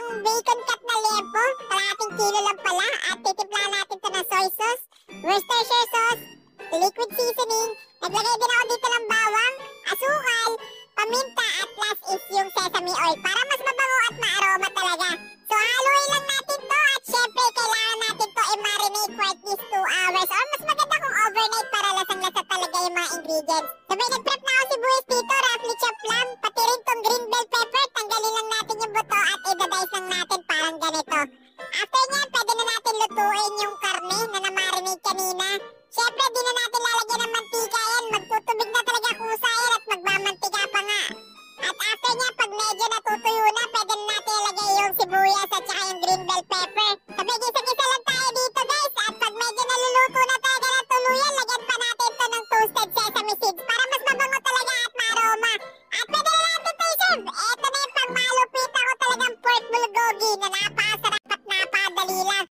itong bacon cut na liempo. Kalahating kilo lang pala. At titimpla natin ito ng soy sauce, Worcestershire sauce, liquid seasoning. Naglagay din ako dito ng bawang, asukal, paminta, at last is yung sesame oil para mas mabango at maaroma talaga. So haluin lang natin to at syempre kailangan natin to i-marinate for at least 2 hours or mas maganda kung overnight para lasang-lasa talaga yung mga ingredients. Sabay nag-prep na ako sibuyas dito, roughly chop lang, pati rin tong green bell pepper, tanggalin lang natin yung buto at i-dice lang natin parang ganito. After nyan, pwede na natin lutuin yung karne na na-marinate kanina. Syempre, di na natin lalagyan ng mantika yan. Magtutubig na talaga kusa yan at magmamantika pa nga. At after niya, pag medyo natutuyo na, pwede na natin ilagay yung sibuyas at saka yung green bell pepper. Sabi, gisa-gisa lang tayo dito guys. At pag medyo naluluto na talaga ng tuluyan, lagyan pa natin to ng toasted sesame seeds para mas mabango talaga at maroma. At pwede na natin to i-serve. Eto na yung pang malupit ako talagang pork bulgogi na